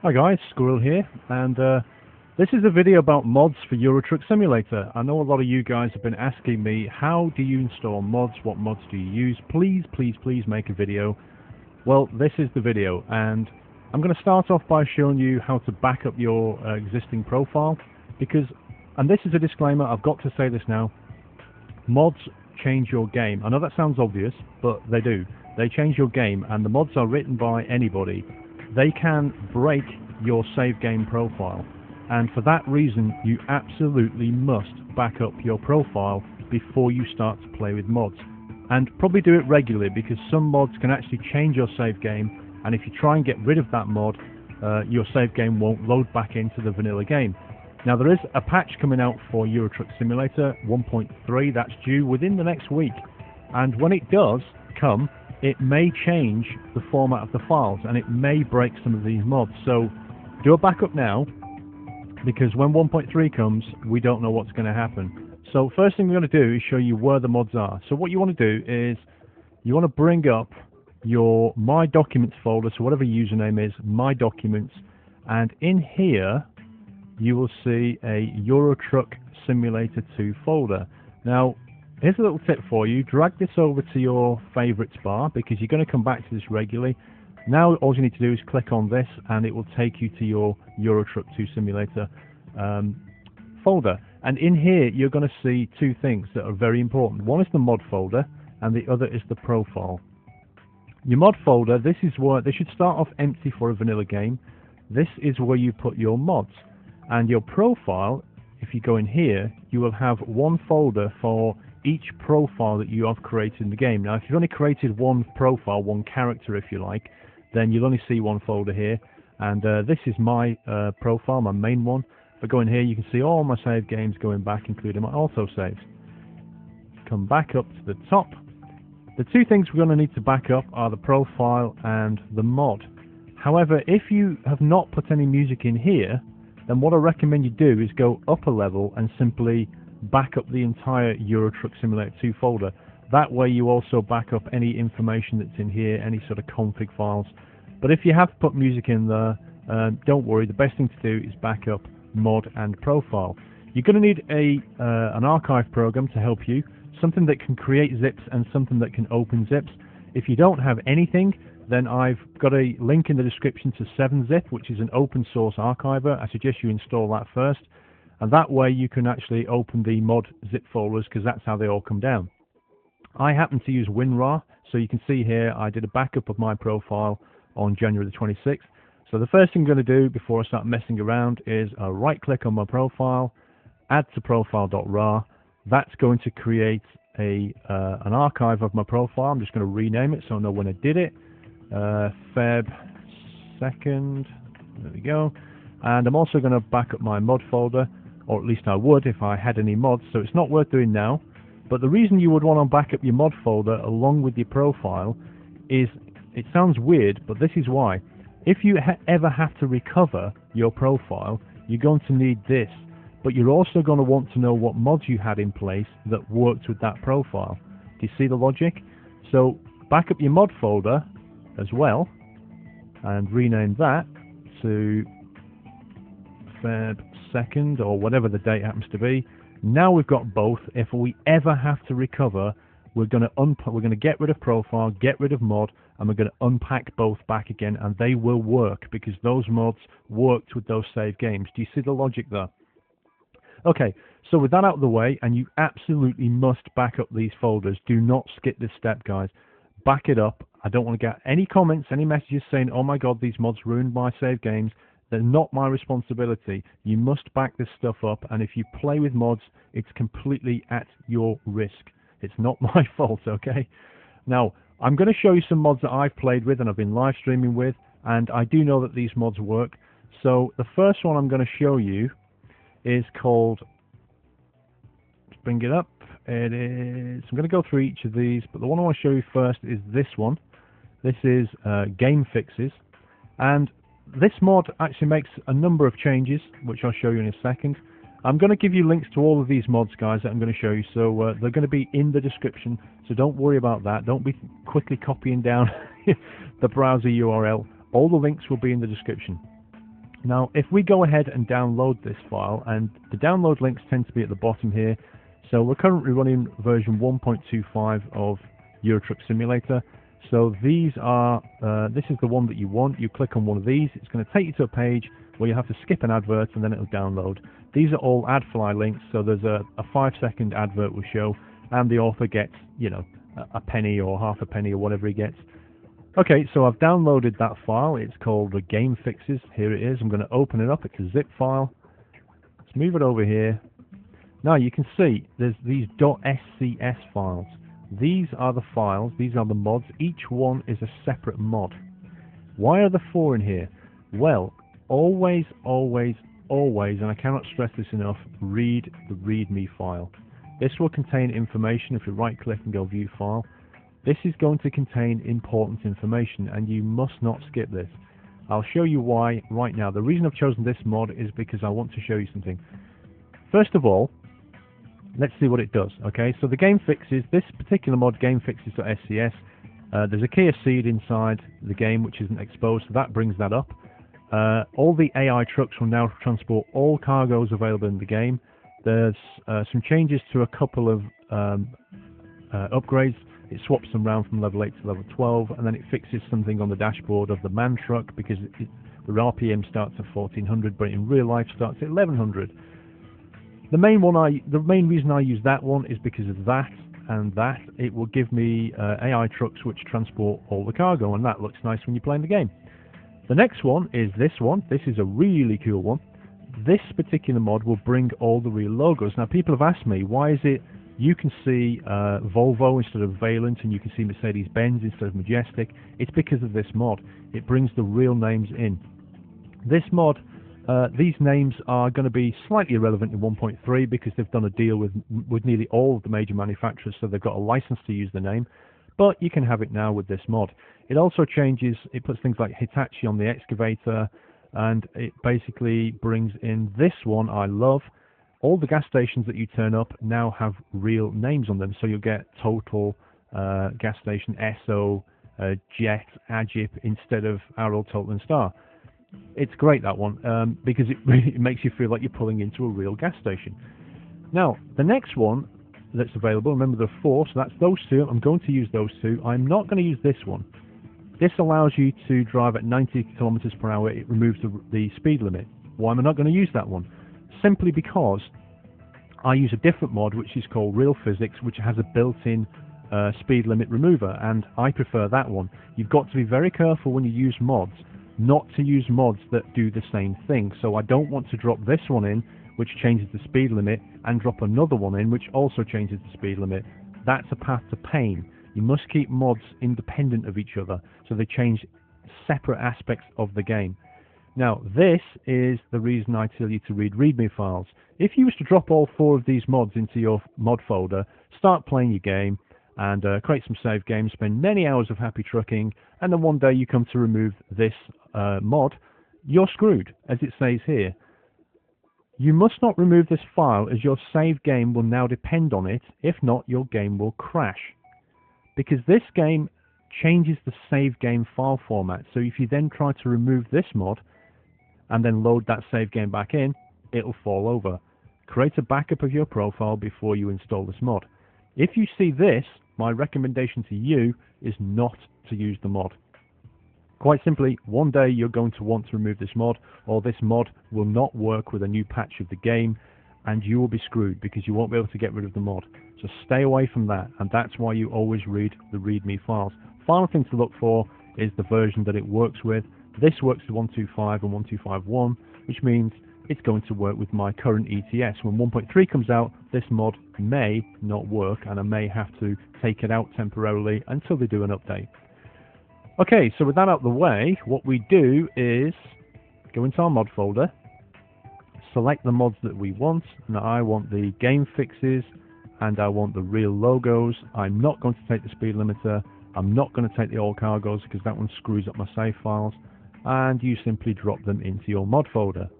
Hi guys, Squirrel here, and this is a video about mods for Euro Truck Simulator. I know a lot of you guys have been asking me, how do you install mods, what mods do you use? Please make a video. Well, this is the video, and I'm going to start off by showing you how to back up your existing profile, because, and this is a disclaimer, I've got to say this now, mods change your game. I know that sounds obvious, but they do. They change your game, and the mods are written by anybody. They can break your save game profile, and for that reason you absolutely must back up your profile before you start to play with mods, and probably do it regularly, because some mods can actually change your save game, and if you try and get rid of that mod, your save game won't load back into the vanilla game. Now there is a patch coming out for Euro Truck Simulator 1.3 that's due within the next week, and when it does come, it may change the format of the files, and it may break some of these mods. So do a backup now, because when 1.3 comes, we don't know what's going to happen. So first thing we're going to do is show you where the mods are. So what you want to do is you want to bring up your My Documents folder, so whatever your username is, My Documents, and in here you will see a Euro Truck Simulator 2 folder. Now here's a little tip for you: drag this over to your favorites bar, because you're going to come back to this regularly. Now all you need to do is click on this and it will take you to your Euro Truck 2 Simulator folder, and in here you're going to see two things that are very important. One is the mod folder and the other is the profile. Your mod folder, this is where they should start off empty for a vanilla game. This is where you put your mods, and your profile, if you go in here, you will have one folder for each profile that you have created in the game. Now if you've only created one profile, one character if you like, then you'll only see one folder here, and this is my profile, my main one. If I go in here, you can see all my save games going back, including my auto saves. Come back up to the top. The two things we're going to need to back up are the profile and the mod. However, if you have not put any music in here, then what I recommend you do is go up a level and simply back up the entire Euro Truck Simulator 2 folder. That way you also back up any information that's in here, any sort of config files. But if you have put music in there, don't worry, the best thing to do is back up mod and profile. You're going to need an archive program to help you, something that can create zips and something that can open zips. If you don't have anything, then I've got a link in the description to 7-Zip, which is an open source archiver. I suggest you install that first, and that way you can actually open the mod zip folders, because that's how they all come down. I happen to use WinRAR, so you can see here I did a backup of my profile on January the 26th. So the first thing I'm going to do before I start messing around is right click on my profile, add to profile.rar. That's going to create an archive of my profile. I'm just going to rename it so I know when I did it. Feb 2nd, there we go. And I'm also going to back up my mod folder, or at least I would if I had any mods, so it's not worth doing now. But the reason you would want to back up your mod folder along with your profile is, it sounds weird, but this is why. If you ever have to recover your profile, you're going to need this, but you're also going to want to know what mods you had in place that worked with that profile. Do you see the logic? So back up your mod folder as well and rename that to Feb 2nd, or whatever the date happens to be. Now we've got both. If we ever have to recover, we're going to get rid of profile, get rid of mod, and we're going to unpack both back again, and they will work because those mods worked with those save games. Do you see the logic there? Okay, so with that out of the way, and you absolutely must back up these folders. Do not skip this step, guys. Back it up. I don't want to get any comments, any messages saying, oh my god, these mods ruined my save games. They're not my responsibility. You must back this stuff up, and if you play with mods, it's completely at your risk. It's not my fault, okay? Now, I'm going to show you some mods that I've played with and I've been live streaming with, and I do know that these mods work. So the first one I'm going to show you is called, let's bring it up, it is, I'm going to go through each of these, but the one I want to show you first is this one. This is Game Fixes, and this mod actually makes a number of changes, which I'll show you in a second. I'm going to give you links to all of these mods, guys, that I'm going to show you, so they're going to be in the description, so don't worry about that. Don't be quickly copying down the browser URL. All the links will be in the description. Now, if we go ahead and download this file, and the download links tend to be at the bottom here, so we're currently running version 1.25 of Euro Truck Simulator. So these are, this is the one that you want. You click on one of these, it's going to take you to a page where you have to skip an advert and then it'll download. These are all AdFly links, so there's a 5-second advert will show, and the author gets, you know, a penny or half a penny or whatever he gets. Okay, so I've downloaded that file. It's called the Game Fixes. Here it is. I'm going to open it up. It's a zip file. Let's move it over here. Now you can see there's these .scs files. These are the files. These are the mods. Each one is a separate mod. Why are there 4 in here? Well, always, always, always, and I cannot stress this enough, read the README file. This will contain information. If you right-click and go View File, this is going to contain important information, and you must not skip this. I'll show you why right now. The reason I've chosen this mod is because I want to show you something. First of all, let's see what it does. Okay, so the Game Fixes, this particular mod, GameFixes.scs, there's a Kia Ceed inside the game which isn't exposed, so that brings that up. All the AI trucks will now transport all cargoes available in the game. There's some changes to a couple of upgrades. It swaps them around from level 8 to level 12, and then it fixes something on the dashboard of the MAN truck because the RPM starts at 1400, but in real life starts at 1100. The main reason I use that one is because of that and that. It will give me AI trucks which transport all the cargo, and that looks nice when you're playing the game. The next one is this one. This is a really cool one. This particular mod will bring all the real logos. Now, people have asked me, why is it you can see Volvo instead of Valent, and you can see Mercedes-Benz instead of Majestic? It's because of this mod. It brings the real names in. This mod, these names are going to be slightly irrelevant in 1.3 because they've done a deal with nearly all of the major manufacturers, so they've got a license to use the name. But you can have it now with this mod. It also changes, it puts things like Hitachi on the excavator, and it basically brings in this one I love. All the gas stations that you turn up now have real names on them, so you'll get Total, Gas Station, Esso, Jet, Agip instead of Aral, Total and Star. It's great, that one, because it makes you feel like you're pulling into a real gas station. Now, the next one that's available, remember there are 4, so that's those 2. I'm going to use those 2. I'm not going to use this one. This allows you to drive at 90 kilometers per hour. It removes the speed limit. Why am I not going to use that one? Simply because I use a different mod which is called Real Physics, which has a built-in speed limit remover, and I prefer that one. You've got to be very careful when you use mods not to use mods that do the same thing. So I don't want to drop this one in which changes the speed limit and drop another one in which also changes the speed limit. That's a path to pain. You must keep mods independent of each other so they change separate aspects of the game. Now, this is the reason I tell you to read README files. If you was to drop all 4 of these mods into your mod folder, start playing your game, and create some save games, spend many hours of happy trucking, and then one day you come to remove this mod, you're screwed, as it says here. You must not remove this file, as your save game will now depend on it. If not, your game will crash. Because this game changes the save game file format, so if you then try to remove this mod, and then load that save game back in, it'll fall over. Create a backup of your profile before you install this mod. If you see this, my recommendation to you is not to use the mod. Quite simply, one day you're going to want to remove this mod, or this mod will not work with a new patch of the game, and you will be screwed because you won't be able to get rid of the mod. So stay away from that, and that's why you always read the README files. Final thing to look for is the version that it works with. This works with 1.25 and 1.251, which means it's going to work with my current ETS. When 1.3 comes out, this mod may not work, and I may have to take it out temporarily until they do an update. Okay, so with that out of the way, what we do is go into our mod folder, select the mods that we want. Now I want the game fixes, and I want the real logos. I'm not going to take the speed limiter. I'm not going to take the all cargoes because that one screws up my save files. And you simply drop them into your mod folder.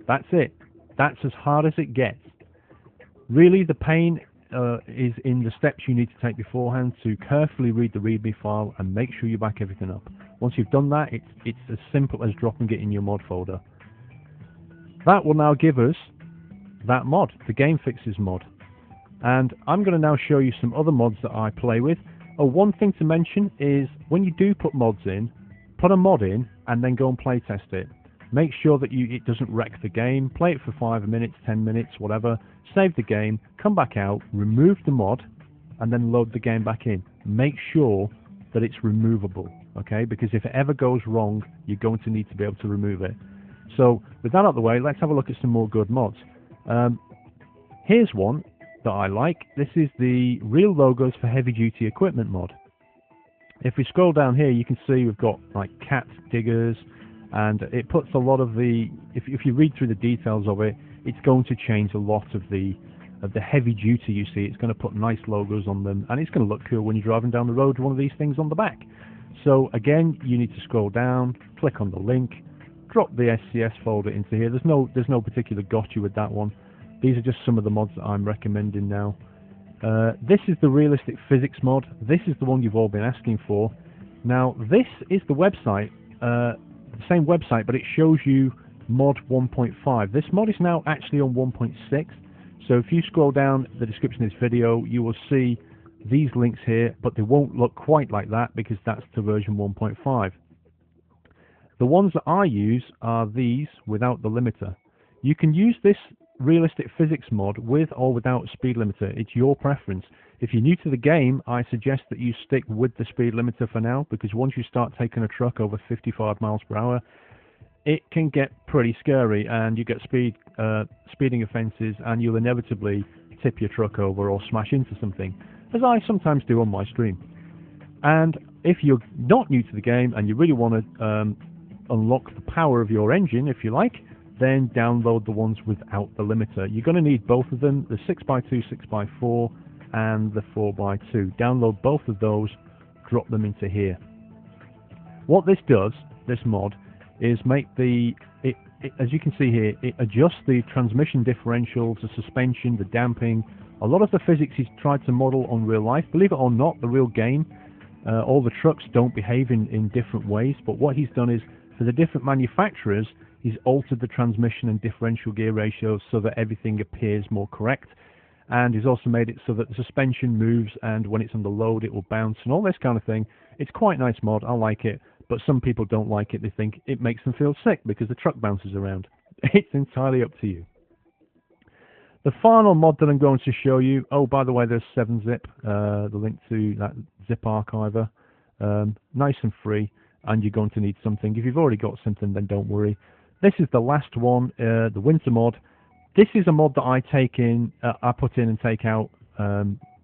That's it. That's as hard as it gets. Really, the pain is in the steps you need to take beforehand to carefully read the README file and make sure you back everything up. Once you've done that, it's as simple as dropping it in your mod folder. that will now give us that mod, the Game Fixes mod. And I'm going to now show you some other mods that I play with. Oh, one thing to mention is when you do put mods in, put a mod in and then go and play test it. Make sure that it doesn't wreck the game. Play it for 5 minutes, 10 minutes, whatever. Save the game, come back out, remove the mod, and then load the game back in. Make sure that it's removable, okay? Because if it ever goes wrong, you're going to need to be able to remove it. So with that out of the way, let's have a look at some more good mods. Here's one that I like. This is the Real Logos for Heavy Duty Equipment mod. If we scroll down here, you can see we've got like cat diggers, and it puts a lot of the, if you read through the details of it, it's going to change a lot of the heavy duty you see. It's going to put nice logos on them, and it's going to look cool when you're driving down the road with one of these things on the back. So again, you need to scroll down, click on the link, drop the SCS folder into here. There's no particular gotcha with that one. These are just some of the mods that I'm recommending now. This is the Realistic Physics mod. This is the one you've all been asking for. Now this is the website, the same website, but it shows you mod 1.5. This mod is now actually on 1.6. So if you scroll down the description of this video, you will see these links here, but they won't look quite like that because that's to version 1.5. The ones that I use are these without the limiter. You can use this Realistic Physics mod with or without speed limiter. It's your preference. If you're new to the game, I suggest that you stick with the speed limiter for now, because once you start taking a truck over 55 miles per hour, it can get pretty scary, and you get speeding offences, and you'll inevitably tip your truck over or smash into something, as I sometimes do on my stream. And if you're not new to the game and you really want to unlock the power of your engine, if you like, then download the ones without the limiter. You're going to need both of them, the 6x2, 6x4 and the 4x2. Download both of those, drop them into here. What this does, this mod, is make as you can see here, it adjusts the transmission differentials, the suspension, the damping. A lot of the physics he's tried to model on real life. Believe it or not, the real game, all the trucks don't behave in different ways, but what he's done is, for the different manufacturers, he's altered the transmission and differential gear ratios so that everything appears more correct, and he's also made it so that the suspension moves, and when it's under load it will bounce and all this kind of thing. It's quite a nice mod, I like it, but some people don't like it. They think it makes them feel sick because the truck bounces around. It's entirely up to you. The final mod that I'm going to show you, oh, by the way, there's 7-Zip, the link to that zip archiver, nice and free, and you're going to need something. If you've already got something, then don't worry. This is the last one, the Winter mod. This is a mod that I put in and take out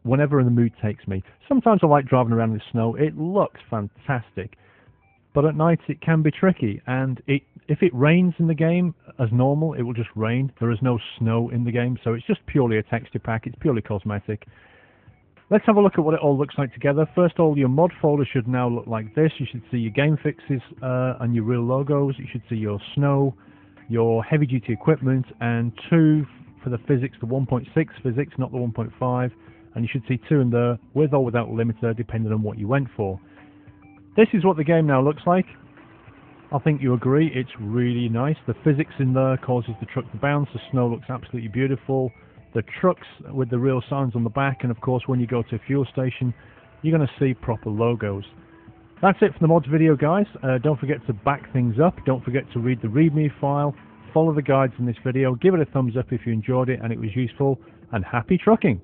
whenever the mood takes me. Sometimes I like driving around in the snow. It looks fantastic, but at night it can be tricky. And if it rains in the game as normal, it will just rain. There is no snow in the game, so it's just purely a texture pack. It's purely cosmetic. Let's have a look at what it all looks like together. First of all, your mod folder should now look like this. You should see your game fixes and your real logos. You should see your snow, your heavy duty equipment, and 2 for the physics, the 1.6 physics, not the 1.5. And you should see 2 in there, with or without limiter, depending on what you went for. This is what the game now looks like. I think you agree, it's really nice. The physics in there causes the truck to bounce. The snow looks absolutely beautiful. The trucks with the real signs on the back, and of course when you go to a fuel station, you're going to see proper logos. That's it for the mods video, guys. Don't forget to back things up. Don't forget to read the README file. Follow the guides in this video. Give it a thumbs up if you enjoyed it and it was useful. And happy trucking!